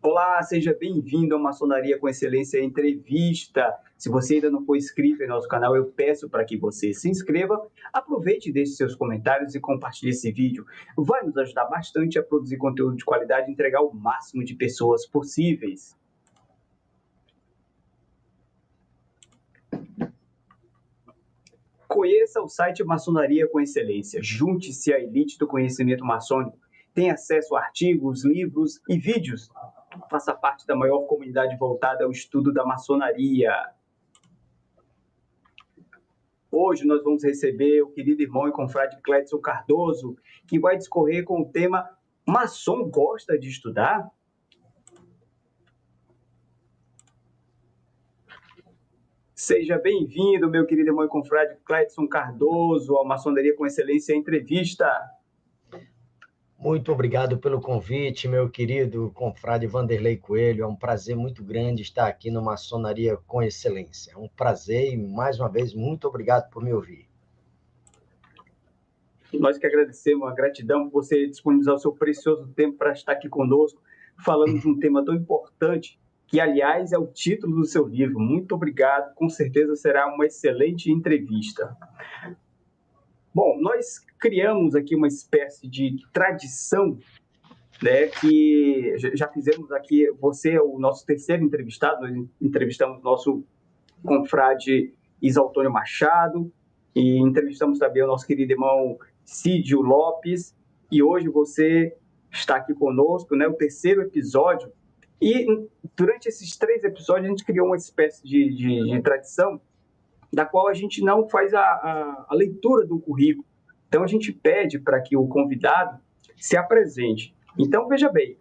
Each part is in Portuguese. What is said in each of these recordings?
Olá, seja bem-vindo ao Maçonaria com Excelência Entrevista. Se você ainda não for inscrito em nosso canal, eu peço para que você se inscreva, aproveite e deixe seus comentários e compartilhe esse vídeo. Vai nos ajudar bastante a produzir conteúdo de qualidade e entregar o máximo de pessoas possíveis. Conheça o site Maçonaria com Excelência. Junte-se à elite do conhecimento maçônico. Tenha acesso a artigos, livros e vídeos. Faça parte da maior comunidade voltada ao estudo da maçonaria. Hoje nós vamos receber o querido irmão e confrade Cledson Cardoso, que vai discorrer com o tema Maçom gosta de estudar? Seja bem-vindo, meu querido irmão e confrade Cledson Cardoso, ao Maçonaria com Excelência Entrevista. Muito obrigado pelo convite, meu querido confrade Vanderlei Coelho. É um prazer muito grande estar aqui no Maçonaria com Excelência. É um prazer e, mais uma vez, muito obrigado por me ouvir. Nós que agradecemos, a gratidão por você disponibilizar o seu precioso tempo para estar aqui conosco, falando de um tema tão importante, que, aliás, é o título do seu livro. Muito obrigado, com certeza será uma excelente entrevista. Bom, nós criamos aqui uma espécie de tradição, né, que já fizemos aqui. Você é o nosso terceiro entrevistado. Nós entrevistamos nosso confrade Isaltônio Machado e entrevistamos também o nosso querido irmão Cídio Lopes, e hoje você está aqui conosco, né, o terceiro episódio, e durante esses 3 episódios a gente criou uma espécie de tradição, da qual a gente não faz a leitura do currículo. Então, a gente pede para que o convidado se apresente. Então, veja bem,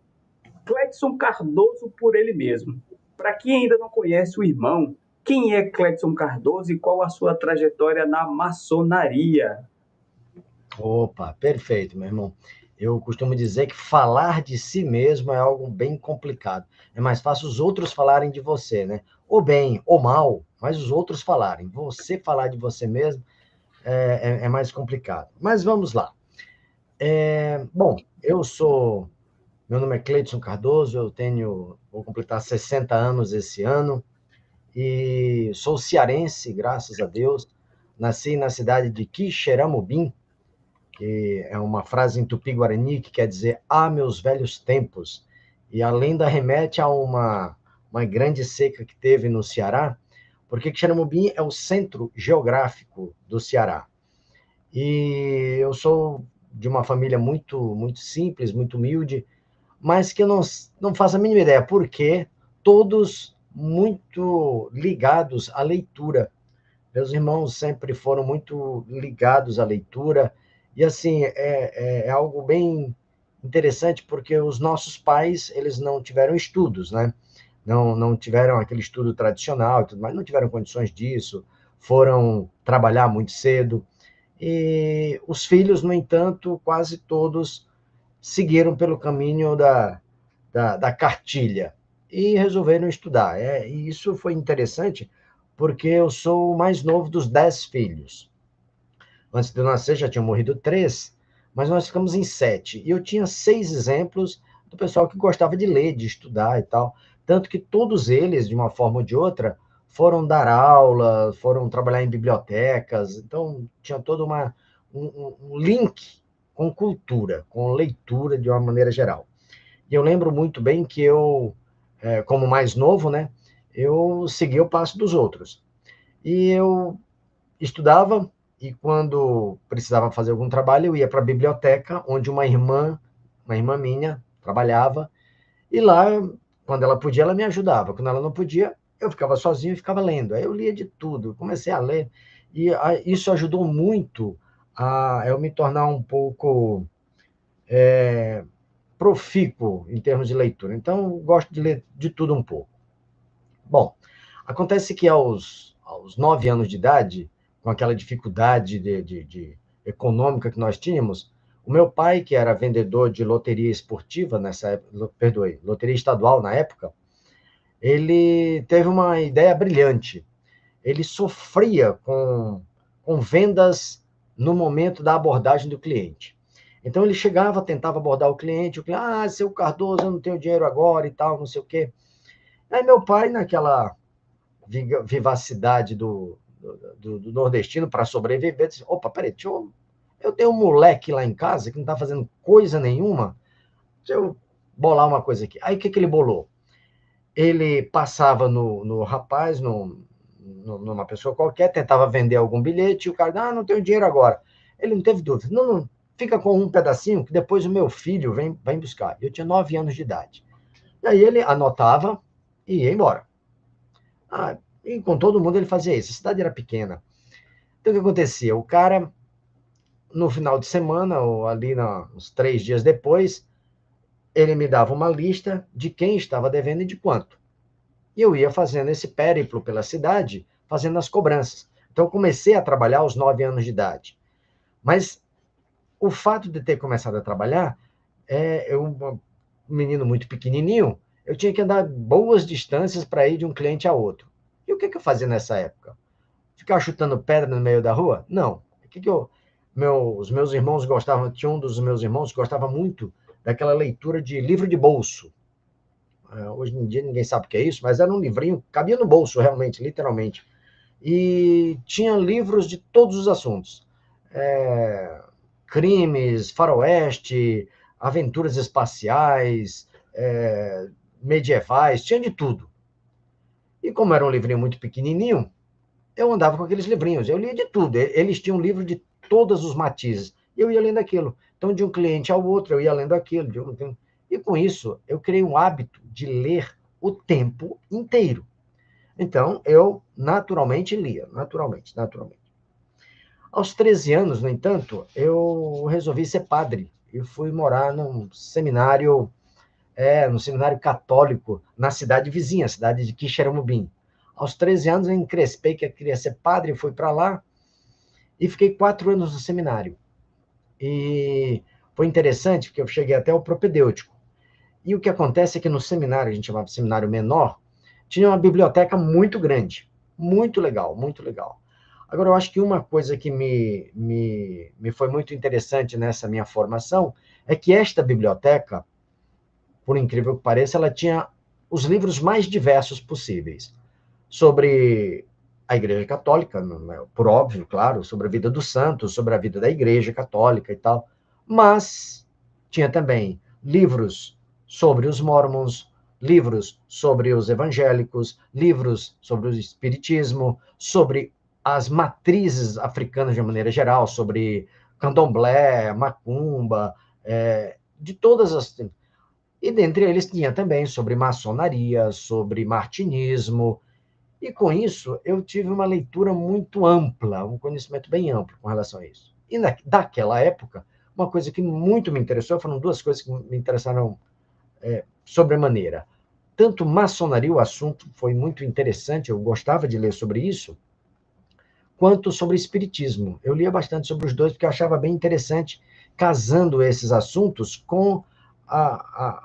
Cledson Cardoso por ele mesmo. Para quem ainda não conhece o irmão, quem é Cledson Cardoso e qual a sua trajetória na maçonaria? Opa, perfeito, meu irmão. Eu costumo dizer que falar de si mesmo é algo bem complicado. É mais fácil os outros falarem de você, né? Ou bem, ou mal, mas os outros falarem. Você falar de você mesmo é mais complicado. Mas vamos lá. Bom, meu nome é Cledson Cardoso, vou completar 60 anos esse ano, e sou cearense, graças a Deus. Nasci na cidade de Quixeramobim, que é uma frase em tupi-guarani que quer dizer meus velhos tempos. E a lenda remete a uma grande seca que teve no Ceará, porque Quixeramobim é o centro geográfico do Ceará. E eu sou de uma família muito, muito simples, muito humilde, mas que eu não faço a mínima ideia, porque todos muito ligados à leitura. Meus irmãos sempre foram muito ligados à leitura, e assim, é algo bem interessante, porque os nossos pais, eles não tiveram estudos, né? Não tiveram aquele estudo tradicional e tudo mais, não tiveram condições disso, foram trabalhar muito cedo, e os filhos, no entanto, quase todos seguiram pelo caminho da cartilha e resolveram estudar. E isso foi interessante, porque eu sou o mais novo dos 10 filhos. Antes de eu nascer já tinham morrido 3, mas nós ficamos em 7. E eu tinha 6 exemplos do pessoal que gostava de ler, de estudar e tal. Tanto que todos eles, de uma forma ou de outra, foram dar aula, foram trabalhar em bibliotecas. Então, tinha todo um link com cultura, com leitura de uma maneira geral. E eu lembro muito bem que eu, como mais novo, né, eu seguia o passo dos outros. E eu estudava, e quando precisava fazer algum trabalho, eu ia para a biblioteca, onde uma irmã minha, trabalhava, e lá, quando ela podia, ela me ajudava. Quando ela não podia, eu ficava sozinho e ficava lendo. Aí eu lia de tudo, comecei a ler, e isso ajudou muito a eu me tornar um pouco profícuo em termos de leitura. Então, eu gosto de ler de tudo um pouco. Bom, acontece que aos 9 anos de idade, com aquela dificuldade econômica que nós tínhamos, o meu pai, que era vendedor de loteria esportiva nessa época, loteria estadual na época, ele teve uma ideia brilhante. Ele sofria com vendas no momento da abordagem do cliente. Então ele chegava, tentava abordar o cliente, seu Cardoso, eu não tenho dinheiro agora e tal, não sei o quê. Aí meu pai, naquela vivacidade do nordestino para sobreviver, disse, opa, peraí, eu tenho um moleque lá em casa que não está fazendo coisa nenhuma, deixa eu bolar uma coisa aqui. Aí o que ele bolou? Ele passava no rapaz, numa pessoa qualquer, tentava vender algum bilhete, e o cara, não tenho dinheiro agora. Ele não teve dúvida. Não, fica com um pedacinho, que depois o meu filho vem buscar. Eu tinha 9 anos de idade. E aí ele anotava e ia embora. E com todo mundo ele fazia isso. A cidade era pequena. Então o que acontecia? O cara, no final de semana, ou ali uns 3 dias depois, ele me dava uma lista de quem estava devendo e de quanto. E eu ia fazendo esse périplo pela cidade, fazendo as cobranças. Então, eu comecei a trabalhar aos 9 anos de idade. Mas o fato de ter começado a trabalhar, um menino muito pequenininho, eu tinha que andar boas distâncias para ir de um cliente a outro. E o que eu fazia nessa época? Ficar chutando pedra no meio da rua? Não. Os meus irmãos gostavam, tinha um dos meus irmãos que gostava muito daquela leitura de livro de bolso. Hoje em dia ninguém sabe o que é isso, mas era um livrinho, cabia no bolso realmente, literalmente. E tinha livros de todos os assuntos. Crimes, faroeste, aventuras espaciais, medievais, tinha de tudo. E como era um livrinho muito pequenininho, eu andava com aqueles livrinhos, eu lia de tudo. Eles tinham um livro de todos os matizes, e eu ia lendo aquilo. Então, de um cliente ao outro, eu ia lendo aquilo. E com isso, eu criei um hábito de ler o tempo inteiro. Então, eu naturalmente lia, naturalmente. Aos 13 anos, no entanto, eu resolvi ser padre e fui morar num seminário, no seminário católico, na cidade vizinha, a cidade de Quixeramobim. Aos 13 anos, eu encrespei que eu queria ser padre, fui para lá e fiquei 4 anos no seminário. E foi interessante, porque eu cheguei até o propedêutico. E o que acontece é que no seminário, a gente chamava de seminário menor, tinha uma biblioteca muito grande, muito legal, muito legal. Agora, eu acho que uma coisa que me foi muito interessante nessa minha formação é que esta biblioteca, por incrível que pareça, ela tinha os livros mais diversos possíveis. Sobre a Igreja Católica, por óbvio, claro, sobre a vida dos santos, sobre a vida da Igreja Católica e tal, mas tinha também livros sobre os mormons, livros sobre os evangélicos, livros sobre o espiritismo, sobre as matrizes africanas de uma maneira geral, sobre candomblé, macumba, de todas as... E dentre eles tinha também sobre maçonaria, sobre martinismo, e com isso, eu tive uma leitura muito ampla, um conhecimento bem amplo com relação a isso. E daquela época, uma coisa que muito me interessou, foram duas coisas que me interessaram sobremaneira. Tanto maçonaria, o assunto foi muito interessante, eu gostava de ler sobre isso, quanto sobre espiritismo. Eu lia bastante sobre os dois, porque eu achava bem interessante, casando esses assuntos com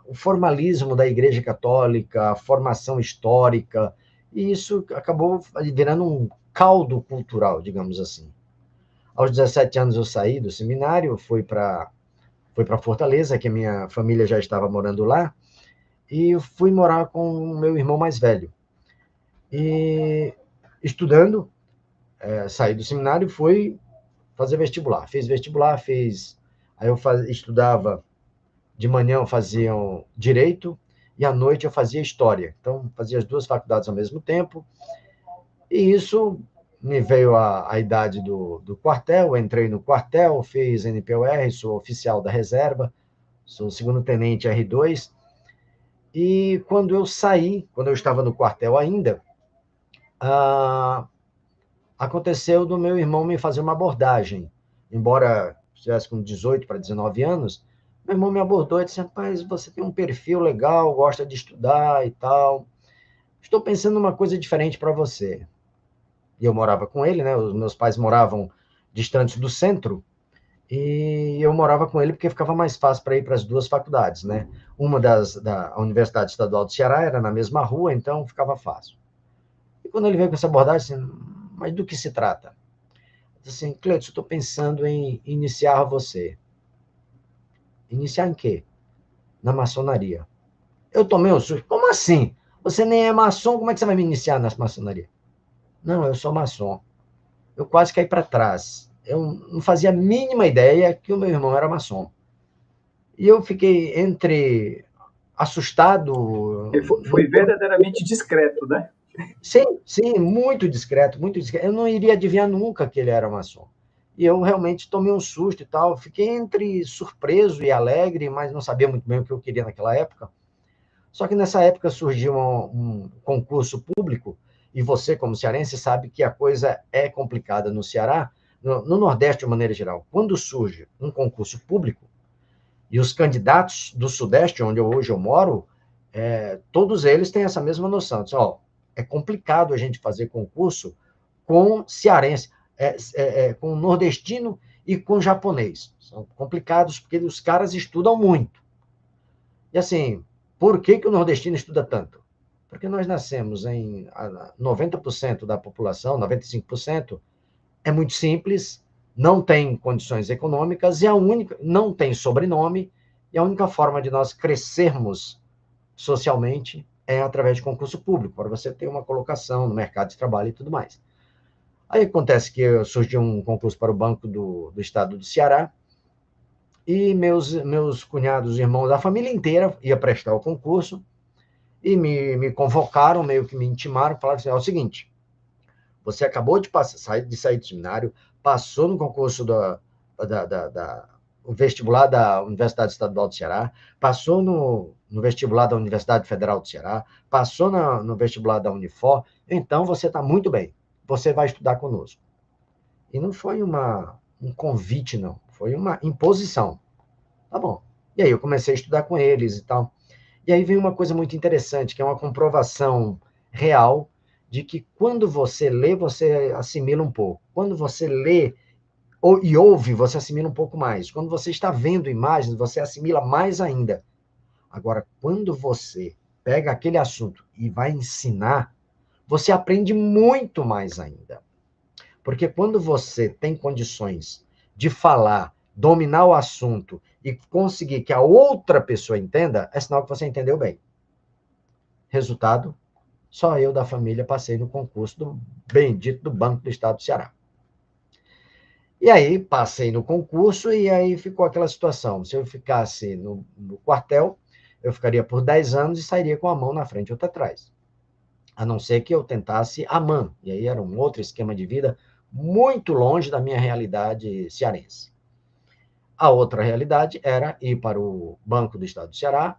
o formalismo da Igreja Católica, a formação histórica, e isso acabou virando um caldo cultural, digamos assim. Aos 17 anos eu saí do seminário, fui para Fortaleza, que a minha família já estava morando lá, e fui morar com o meu irmão mais velho. E estudando, saí do seminário e fui fazer vestibular. Fiz vestibular, aí eu estudava, de manhã eu fazia direito, e à noite eu fazia história. Então, fazia as duas faculdades ao mesmo tempo, e isso me veio a idade do quartel, entrei no quartel, fiz NPOR, sou oficial da reserva, sou segundo-tenente R2, e quando eu saí, quando eu estava no quartel ainda, aconteceu do meu irmão me fazer uma abordagem. Embora estivesse com 18 para 19 anos, meu irmão me abordou e disse, rapaz, você tem um perfil legal, gosta de estudar e tal, estou pensando numa coisa diferente para você. E eu morava com ele, né? Os meus pais moravam distantes do centro, e eu morava com ele porque ficava mais fácil para ir para as duas faculdades, né? Uma da Universidade Estadual do Ceará era na mesma rua, então ficava fácil. E quando ele veio com essa abordagem, assim, mas do que se trata? Eu disse assim, Cleiton, estou pensando em iniciar você. Iniciar em quê? Na maçonaria. Eu tomei um susto. Como assim? Você nem é maçom, como é que você vai me iniciar na maçonaria? Não, eu sou maçom. Eu quase caí para trás. Eu não fazia a mínima ideia que o meu irmão era maçom. E eu fiquei entre assustado. Ele foi verdadeiramente discreto, né? Sim, sim, muito discreto, muito discreto. Eu não iria adivinhar nunca que ele era maçom. E eu realmente tomei um susto e tal. Fiquei entre surpreso e alegre, mas não sabia muito bem o que eu queria naquela época. Só que nessa época surgiu um concurso público, e você, como cearense, sabe que a coisa é complicada no Ceará, no Nordeste de maneira geral. Quando surge um concurso público, e os candidatos do Sudeste, onde hoje eu moro, todos eles têm essa mesma noção. Diz, ó, é complicado a gente fazer concurso com cearense, com nordestino e com japonês. São complicados porque os caras estudam muito. E assim, por que, que o nordestino estuda tanto? Porque nós nascemos em 90% da população, 95%, é muito simples, não tem condições econômicas e a única, não tem sobrenome, e a única forma de nós crescermos socialmente é através de concurso público, para você ter uma colocação no mercado de trabalho e tudo mais. Aí acontece que surgiu um concurso para o Banco do Estado do Ceará, e meus cunhados, irmãos, a família inteira ia prestar o concurso, e me convocaram, meio que me intimaram, falaram assim, é o seguinte, você acabou de sair do seminário, passou no concurso o vestibular da Universidade Estadual do Ceará, passou no vestibular da Universidade Federal do Ceará, passou no vestibular da Unifor, então você está muito bem, você vai estudar conosco. E não foi um convite, não, foi uma imposição. Tá bom. E aí eu comecei a estudar com eles e tal. E aí vem uma coisa muito interessante, que é uma comprovação real de que quando você lê, você assimila um pouco. Quando você lê e ouve, você assimila um pouco mais. Quando você está vendo imagens, você assimila mais ainda. Agora, quando você pega aquele assunto e vai ensinar, você aprende muito mais ainda. Porque quando você tem condições de falar, dominar o assunto e conseguir que a outra pessoa entenda, é sinal que você entendeu bem. Resultado, só eu da família passei no concurso do bendito do Banco do Estado do Ceará. E aí, passei no concurso e aí ficou aquela situação. Se eu ficasse no quartel, eu ficaria por 10 anos e sairia com a mão na frente e outra atrás. A não ser que eu tentasse a MAN. E aí era um outro esquema de vida muito longe da minha realidade cearense. A outra realidade era ir para o Banco do Estado do Ceará,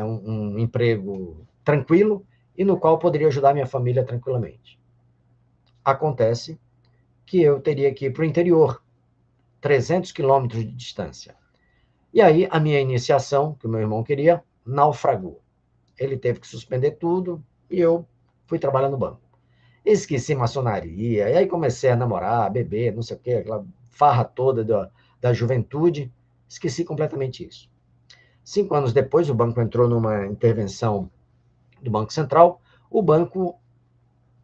um emprego tranquilo, e no qual poderia ajudar minha família tranquilamente. Acontece que eu teria que ir para o interior, 300 quilômetros de distância. E aí, a minha iniciação, que o meu irmão queria, naufragou. Ele teve que suspender tudo e eu fui trabalhar no banco. Esqueci maçonaria, e aí comecei a namorar, beber, não sei o quê, aquela farra toda da juventude, esqueci completamente isso. 5 anos depois, o banco entrou numa intervenção do Banco Central, o banco,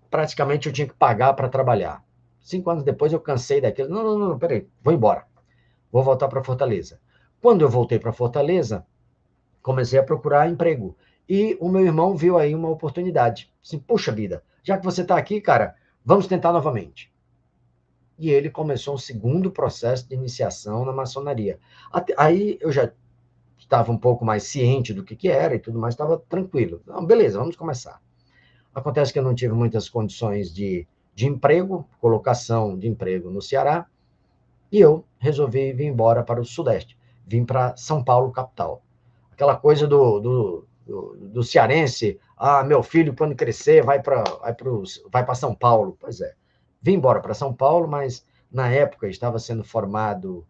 praticamente, eu tinha que pagar para trabalhar. 5 anos depois, eu cansei daquilo, não, peraí, vou embora, vou voltar para Fortaleza. Quando eu voltei para Fortaleza, comecei a procurar emprego. E o meu irmão viu aí uma oportunidade. Assim, puxa vida, já que você está aqui, cara, vamos tentar novamente. E ele começou um segundo processo de iniciação na maçonaria. Aí eu já estava um pouco mais ciente do que era e tudo mais, estava tranquilo. Não, beleza, vamos começar. Acontece que eu não tive muitas condições de emprego, colocação de emprego no Ceará, e eu resolvi vir embora para o Sudeste. Vim para São Paulo, capital. Aquela coisa do cearense, meu filho, quando crescer, vai para São Paulo. Pois é, vim embora para São Paulo, mas na época estava sendo formado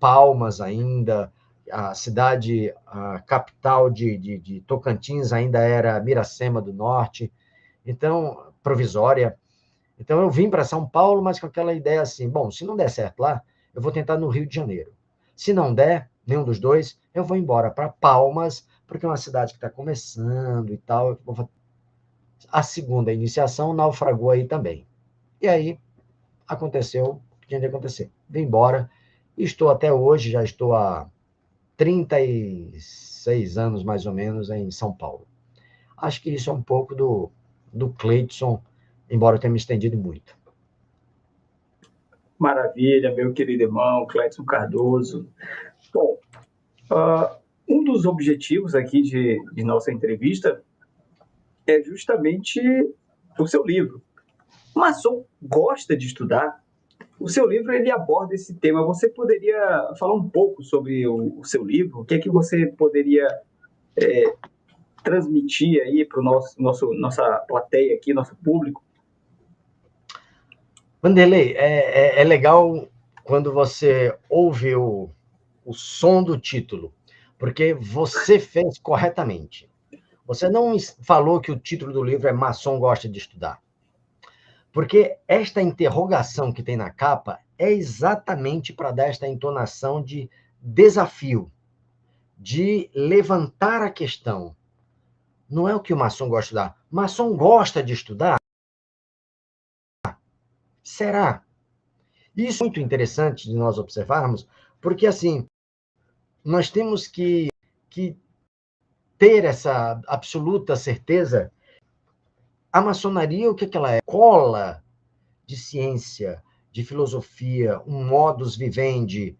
Palmas ainda, a cidade, a capital de Tocantins ainda era Miracema do Norte, então, provisória. Então, eu vim para São Paulo, mas com aquela ideia assim, bom, se não der certo lá, eu vou tentar no Rio de Janeiro. Se não der, nenhum dos dois, eu vou embora para Palmas, porque é uma cidade que está começando e tal. A segunda iniciação naufragou aí também. E aí, aconteceu o que tinha de acontecer. Vim embora, estou até hoje, já estou há 36 anos, mais ou menos, em São Paulo. Acho que isso é um pouco do Cleidson, embora eu tenha me estendido muito. Maravilha, meu querido irmão, Clédson Cardoso. Bom, um dos objetivos aqui de nossa entrevista é justamente o seu livro. O maçom gosta de estudar. O seu livro ele aborda esse tema. Você poderia falar um pouco sobre o seu livro? O que é que você poderia transmitir aí para nossa plateia aqui, nosso público? Vanderlei, é legal quando você ouve o som do título, porque você fez corretamente. Você não falou que o título do livro é Maçom Gosta de Estudar. Porque esta interrogação que tem na capa é exatamente para dar esta entonação de desafio, de levantar a questão. Não é o que o maçom gosta de estudar. O maçom gosta de estudar? Será? Isso é muito interessante de nós observarmos, porque assim, nós temos que ter essa absoluta certeza. A maçonaria, o que ela é? Escola de ciência, de filosofia, um modus vivendi.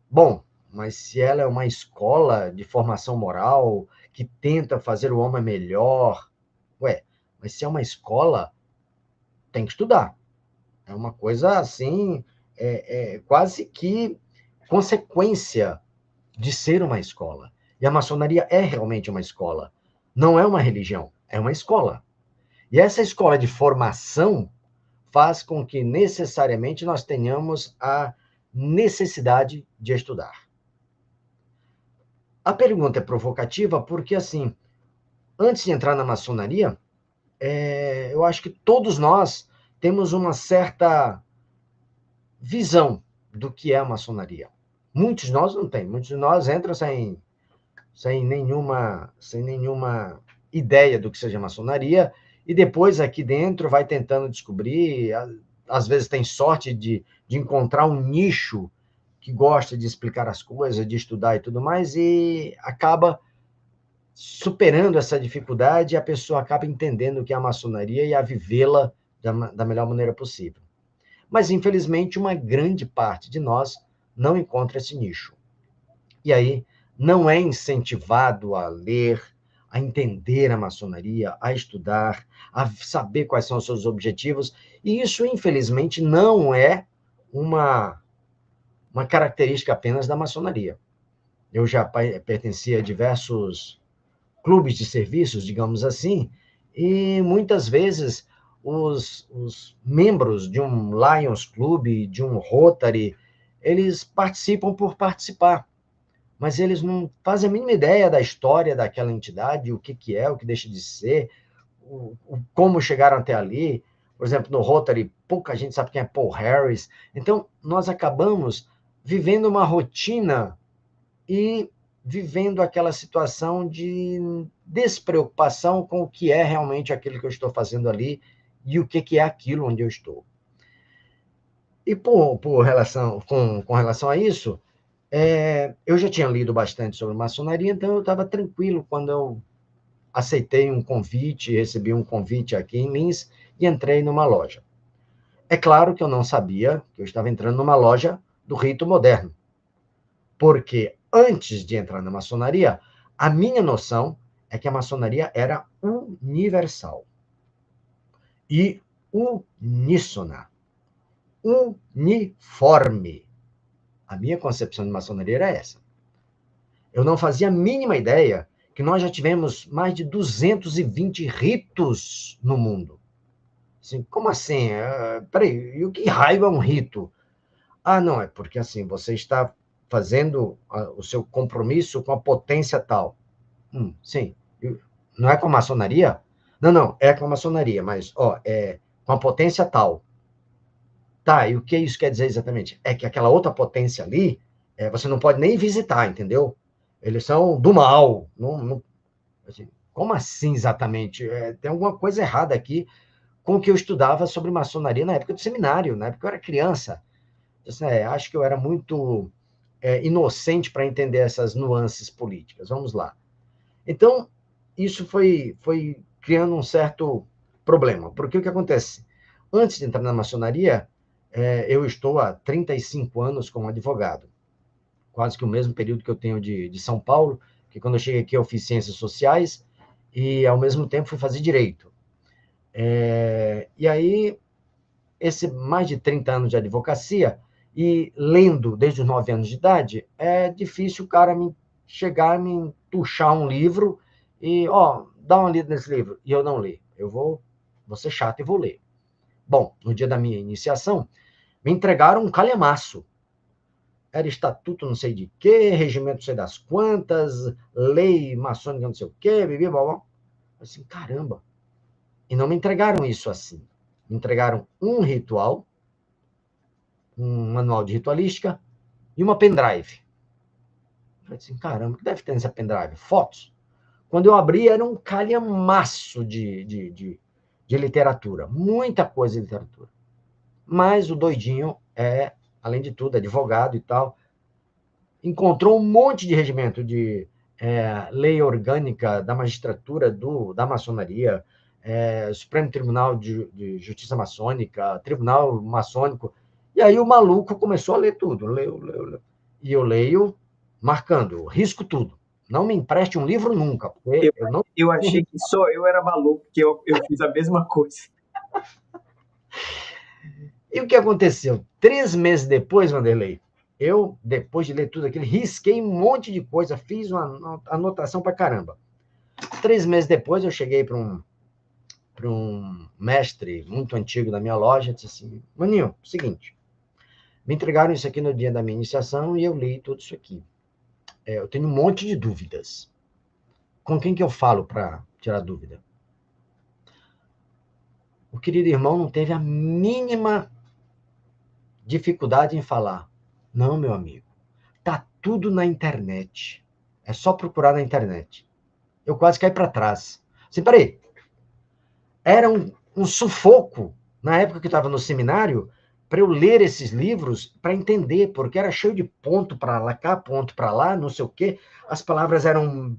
Bom, mas se ela é uma escola de formação moral que tenta fazer o homem melhor, mas se é uma escola, tem que estudar. É uma coisa assim, quase que consequência de ser uma escola. E a maçonaria é realmente uma escola. Não é uma religião, é uma escola. E essa escola de formação faz com que necessariamente nós tenhamos a necessidade de estudar. A pergunta é provocativa porque, assim, antes de entrar na maçonaria, eu acho que todos nós temos uma certa visão do que é a maçonaria. Muitos de nós não têm. Muitos de nós entram sem nenhuma ideia do que seja maçonaria e depois aqui dentro vai tentando descobrir. Às vezes tem sorte de encontrar um nicho que gosta de explicar as coisas, de estudar e tudo mais, e acaba superando essa dificuldade, a pessoa acaba entendendo o que é a maçonaria e a vivê-la da melhor maneira possível. Mas, infelizmente, uma grande parte de nós não encontra esse nicho. E aí, não é incentivado a ler, a entender a maçonaria, a estudar, a saber quais são os seus objetivos. E isso, infelizmente, não é uma característica apenas da maçonaria. Eu já pertencia a diversos clubes de serviços, digamos assim, e muitas vezes os membros de um Lions Club, de um Rotary, eles participam por participar, mas eles não fazem a mínima ideia da história daquela entidade, o que é, o que deixa de ser, como chegaram até ali. Por exemplo, no Rotary, pouca gente sabe quem é Paul Harris. Então, nós acabamos vivendo uma rotina e vivendo aquela situação de despreocupação com o que é realmente aquilo que eu estou fazendo ali e o que é aquilo onde eu estou. E com relação a isso, eu já tinha lido bastante sobre maçonaria, então eu estava tranquilo quando eu aceitei um convite, recebi um convite aqui em Lins e entrei numa loja. É claro que eu não sabia que eu estava entrando numa loja do rito moderno, porque antes de entrar na maçonaria, a minha noção é que a maçonaria era universal e uníssona, uniforme. A minha concepção de maçonaria era essa. Eu não fazia a mínima ideia que nós já tivemos mais de 220 ritos no mundo. Assim, como assim? Peraí, e o que raio é um rito? Ah, não, é porque assim, você está fazendo o seu compromisso com a potência tal. Sim. Não é com a maçonaria? Não, é com a maçonaria, mas é com a potência tal. Tá, e o que isso quer dizer exatamente? É que aquela outra potência ali, você não pode nem visitar, entendeu? Eles são do mal. Assim, como assim exatamente? Tem alguma coisa errada aqui com o que eu estudava sobre maçonaria na época do seminário, na época que eu era criança. Assim, acho que eu era muito inocente para entender essas nuances políticas. Vamos lá. Então, isso foi criando um certo problema. Porque o que acontece? Antes de entrar na maçonaria, eu estou há 35 anos como advogado. Quase que o mesmo período que eu tenho de São Paulo, que quando eu cheguei aqui eu fiz ciências sociais e, ao mesmo tempo, fui fazer direito. E aí, esse mais de 30 anos de advocacia e lendo desde os 9 anos de idade, é difícil o cara chegar, me entuchar um livro e, dá uma lida nesse livro. E eu não ler. Eu vou ser chato e vou ler. Bom, no dia da minha iniciação, me entregaram um calhamaço. Era estatuto não sei de quê, regimento não sei das quantas, lei maçônica não sei o quê, bibi, blá, blá. Assim, caramba. E não me entregaram isso assim. Me entregaram um ritual, um manual de ritualística e uma pendrive. Eu falei assim, caramba, o que deve ter nessa pendrive? Fotos. Quando eu abri, era um calhamaço de literatura. Muita coisa de literatura. Mas o doidinho além de tudo, advogado e tal, encontrou um monte de regimento de lei orgânica da magistratura da maçonaria, Supremo Tribunal de Justiça Maçônica, Tribunal Maçônico. E aí o maluco começou a ler tudo. Leu. E eu leio marcando, risco tudo. Não me empreste um livro nunca, porque eu não... Eu achei que só eu era maluco, que eu fiz a mesma coisa. E o que aconteceu? 3 meses depois, Vanderlei, eu, depois de ler tudo aquilo, risquei um monte de coisa, fiz uma anotação pra caramba. 3 meses depois, eu cheguei para um mestre muito antigo da minha loja, disse assim, Maninho, seguinte, me entregaram isso aqui no dia da minha iniciação e eu li tudo isso aqui. Eu tenho um monte de dúvidas. Com quem que eu falo para tirar dúvida? O querido irmão não teve a mínima dificuldade em falar. Não, meu amigo, tá tudo na internet. É só procurar na internet. Eu quase caí para trás. Assim, peraí, era um sufoco na época que eu estava no seminário para eu ler esses livros para entender, porque era cheio de ponto para lá, cá, ponto para lá, não sei o quê. As palavras eram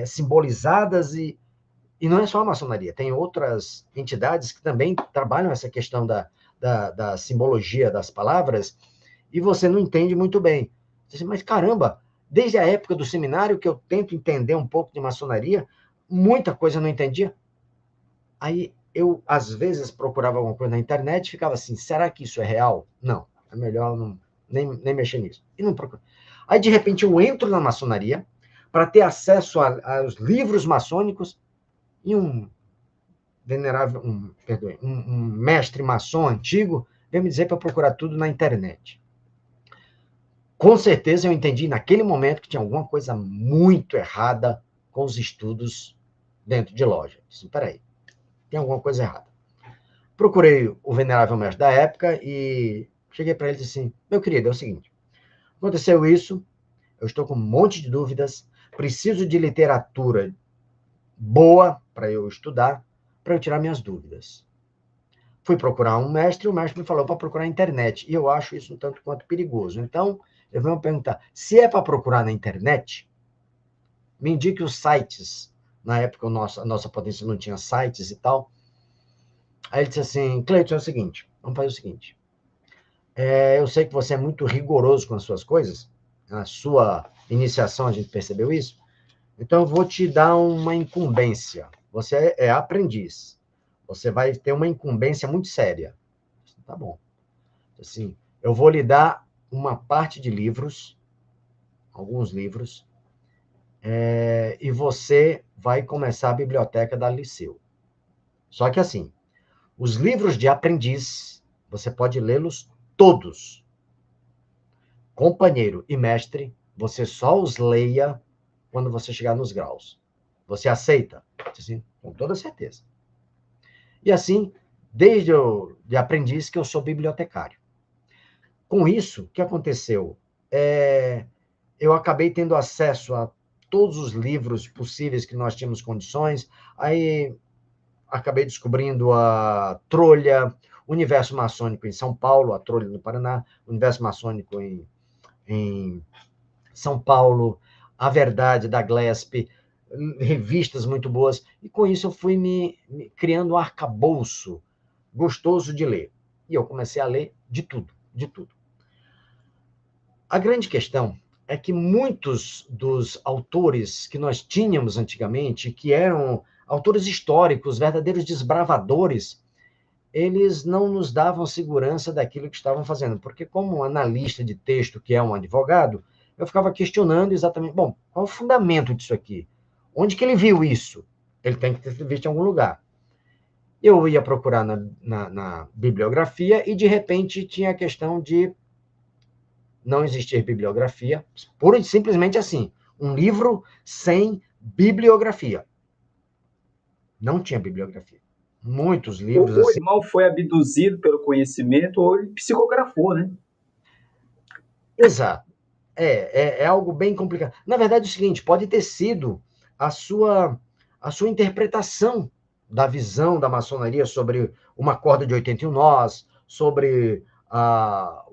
simbolizadas e não é só a maçonaria, tem outras entidades que também trabalham essa questão da simbologia das palavras e você não entende muito bem. Mas caramba, desde a época do seminário que eu tento entender um pouco de maçonaria, muita coisa eu não entendia. Aí eu, às vezes, procurava alguma coisa na internet e ficava assim, será que isso é real? Não, é melhor nem mexer nisso. E não procuro. Aí, de repente, eu entro na maçonaria para ter acesso aos livros maçônicos e um mestre maçom antigo veio me dizer para procurar tudo na internet. Com certeza eu entendi naquele momento que tinha alguma coisa muito errada com os estudos dentro de loja. Disse, peraí, tem alguma coisa errada. Procurei o venerável mestre da época e cheguei para ele e disse assim, meu querido, é o seguinte, aconteceu isso, eu estou com um monte de dúvidas, preciso de literatura boa para eu estudar, para eu tirar minhas dúvidas. Fui procurar um mestre, e o mestre me falou para procurar na internet, e eu acho isso um tanto quanto perigoso. Então, eu venho perguntar, se é para procurar na internet, me indique os sites. Na época, a nossa potência não tinha sites e tal. Aí ele disse assim, Cleiton, é o seguinte, vamos fazer o seguinte, eu sei que você é muito rigoroso com as suas coisas, na sua iniciação a gente percebeu isso, então eu vou te dar uma incumbência. Você é aprendiz, você vai ter uma incumbência muito séria. Tá bom. Assim, eu vou lhe dar uma parte de livros, alguns livros, e você vai começar a biblioteca da Liceu. Só que assim, os livros de aprendiz, você pode lê-los todos. Companheiro e mestre, você só os leia quando você chegar nos graus. Você aceita? Assim, com toda certeza. E assim, desde de aprendiz que eu sou bibliotecário. Com isso, o que aconteceu? Eu acabei tendo acesso a todos os livros possíveis que nós tínhamos condições, aí acabei descobrindo a Trolha, Universo Maçônico em São Paulo, a Trolha no Paraná, Universo Maçônico em em São Paulo, A Verdade, da Gillespie, revistas muito boas, e com isso eu fui me criando um arcabouço gostoso de ler. E eu comecei a ler de tudo, de tudo. A grande questão é que muitos dos autores que nós tínhamos antigamente, que eram autores históricos, verdadeiros desbravadores, eles não nos davam segurança daquilo que estavam fazendo, porque como analista de texto, que é um advogado, eu ficava questionando exatamente, bom, qual é o fundamento disso aqui? Onde que ele viu isso? Ele tem que ter visto em algum lugar. Eu ia procurar na bibliografia e, de repente, tinha a questão de não existir bibliografia, pura e simplesmente assim, um livro sem bibliografia. Não tinha bibliografia. Muitos livros O assim. irmão foi abduzido pelo conhecimento ou ele psicografou, né? Exato. É algo bem complicado. Na verdade, é o seguinte, pode ter sido a sua interpretação da visão da maçonaria sobre uma corda de 81 nós, sobre a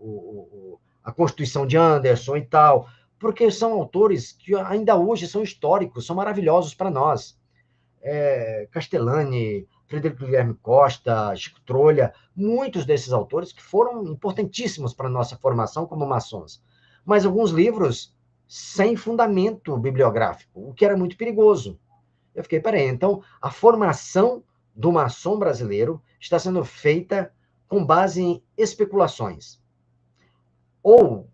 Constituição de Anderson e tal, porque são autores que ainda hoje são históricos, são maravilhosos para nós. Castellani, Frederico Guilherme Costa, Chico Trolha, muitos desses autores que foram importantíssimos para a nossa formação como maçons. Mas alguns livros sem fundamento bibliográfico, o que era muito perigoso. Eu fiquei, peraí, então a formação do maçom brasileiro está sendo feita com base em especulações ou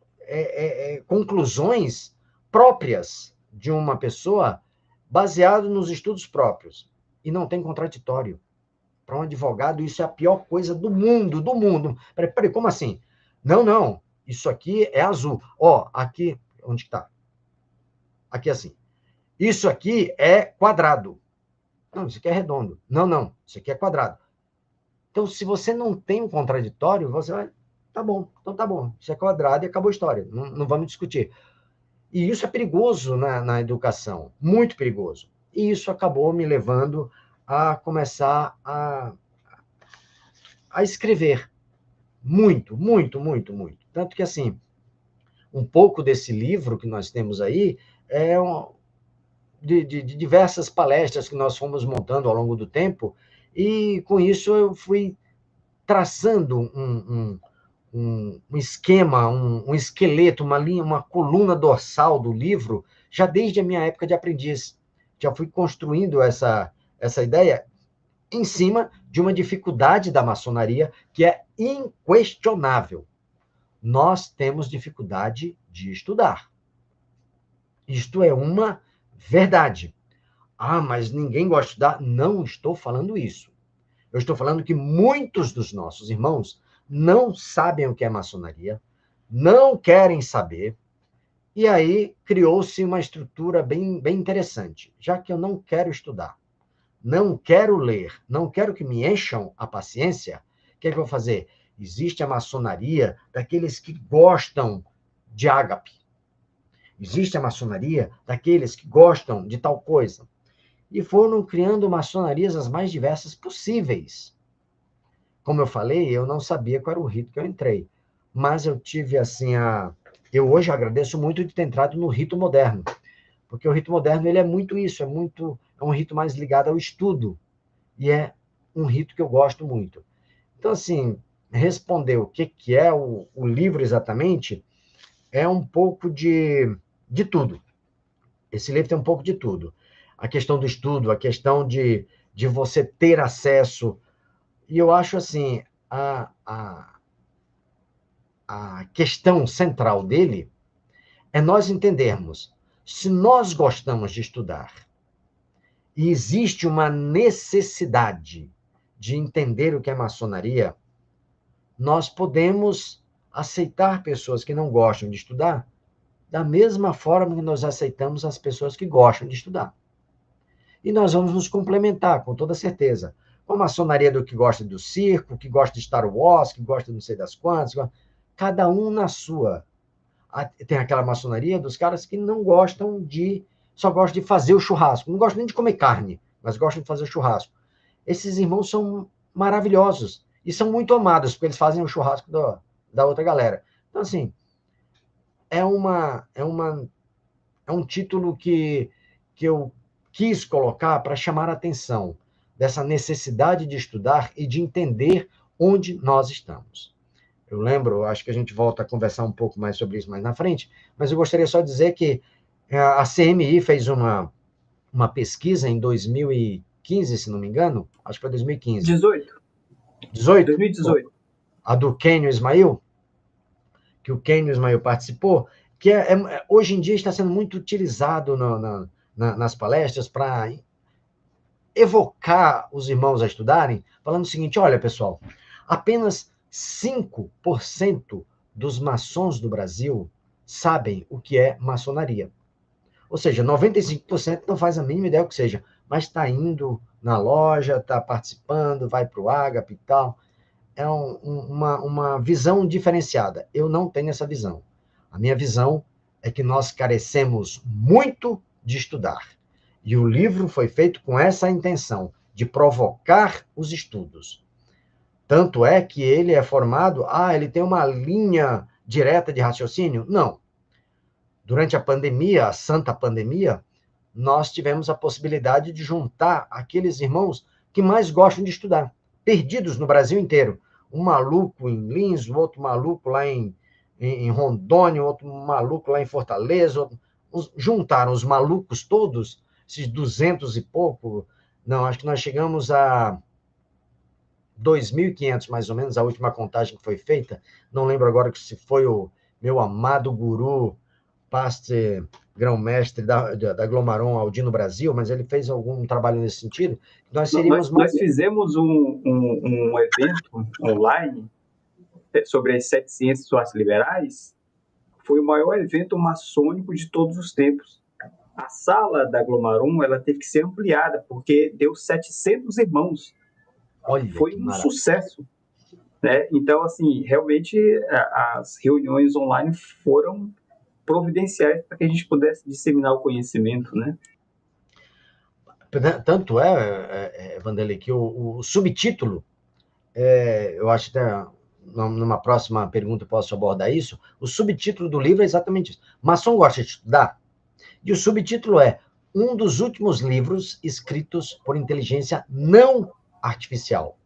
conclusões próprias de uma pessoa baseado nos estudos próprios. E não tem contraditório. Para um advogado, isso é a pior coisa do mundo, do mundo. Peraí, como assim? Não, isso aqui é azul. Ó, aqui, onde está? Aqui assim. Isso aqui é quadrado. Não, isso aqui é redondo. Não, isso aqui é quadrado. Então, se você não tem um contraditório, você vai, tá bom, então tá bom. Isso é quadrado e acabou a história. Não vamos discutir. E isso é perigoso na educação, muito perigoso. E isso acabou me levando a começar a escrever. Muito. Tanto que, assim, um pouco desse livro que nós temos aí é de diversas palestras que nós fomos montando ao longo do tempo, e com isso eu fui traçando um esquema, um esqueleto, uma linha, uma coluna dorsal do livro, já desde a minha época de aprendiz. Já fui construindo essa ideia em cima de uma dificuldade da maçonaria que é inquestionável. Nós temos dificuldade de estudar. Isto é uma verdade. Ah, mas ninguém gosta de estudar. Não estou falando isso. Eu estou falando que muitos dos nossos irmãos não sabem o que é maçonaria, não querem saber, e aí criou-se uma estrutura bem interessante. Já que eu não quero estudar, não quero ler, não quero que me encham a paciência, o que é que eu vou fazer? Existe a maçonaria daqueles que gostam de ágape. Existe a maçonaria daqueles que gostam de tal coisa. E foram criando maçonarias as mais diversas possíveis. Como eu falei, eu não sabia qual era o rito que eu entrei. Mas eu tive, assim, eu hoje agradeço muito de ter entrado no rito moderno. Porque o rito moderno, ele é muito isso, é um rito mais ligado ao estudo. E é um rito que eu gosto muito. Então, assim, responder o que é o livro exatamente é um pouco de tudo. Esse livro tem um pouco de tudo. A questão do estudo, a questão de você ter acesso. E eu acho assim, a questão central dele é nós entendermos, se nós gostamos de estudar e existe uma necessidade de entender o que é maçonaria, nós podemos aceitar pessoas que não gostam de estudar da mesma forma que nós aceitamos as pessoas que gostam de estudar. E nós vamos nos complementar, com toda certeza. Com a maçonaria do que gosta do circo, que gosta de Star Wars, que gosta de não sei das quantas, cada um na sua. Tem aquela maçonaria dos caras que não gostam só gostam de fazer o churrasco. Não gostam nem de comer carne, mas gostam de fazer o churrasco. Esses irmãos são maravilhosos e são muito amados, porque eles fazem o churrasco da outra galera. Então, assim, é um título que eu quis colocar para chamar a atenção dessa necessidade de estudar e de entender onde nós estamos. Eu lembro, acho que a gente volta a conversar um pouco mais sobre isso mais na frente, mas eu gostaria só de dizer que a CMI fez uma pesquisa em 2015, se não me engano, acho que foi 2015. 18. 2018? A do Kenio Ismail, que o Kenio Ismail participou, que hoje em dia está sendo muito utilizado nas palestras para evocar os irmãos a estudarem, falando o seguinte: olha, pessoal, apenas 5% dos maçons do Brasil sabem o que é maçonaria. Ou seja, 95% não faz a mínima ideia do que seja, mas está indo na loja, está participando, vai para o Ágape e tal. É uma visão diferenciada. Eu não tenho essa visão. A minha visão é que nós carecemos muito de estudar. E o livro foi feito com essa intenção, de provocar os estudos. Tanto é que ele é formado, ele tem uma linha direta de raciocínio? Não. Durante a pandemia, a santa pandemia, nós tivemos a possibilidade de juntar aqueles irmãos que mais gostam de estudar, perdidos no Brasil inteiro. Um maluco em Lins, outro maluco lá em Rondônia, outro maluco lá em Fortaleza. Juntaram os malucos todos, esses 200 e pouco, não, acho que nós chegamos a 2.500, mais ou menos, a última contagem que foi feita. Não lembro agora se foi o meu amado guru, pastor grão-mestre da Glomaron, Aldino Brasil, mas ele fez algum trabalho nesse sentido. Nós fizemos um evento online sobre as 7 ciências sociais liberais. Foi o maior evento maçônico de todos os tempos. A sala da Glomaron, ela teve que ser ampliada, porque deu 700 irmãos. Olha, foi um sucesso. Né? Então, assim, realmente as reuniões online foram providenciais para que a gente pudesse disseminar o conhecimento, né? Tanto Vanderlei, que o subtítulo, eu acho que até numa próxima pergunta eu posso abordar isso, o subtítulo do livro é exatamente isso. Maçom gosta de estudar? E o subtítulo é um dos últimos livros escritos por inteligência não artificial.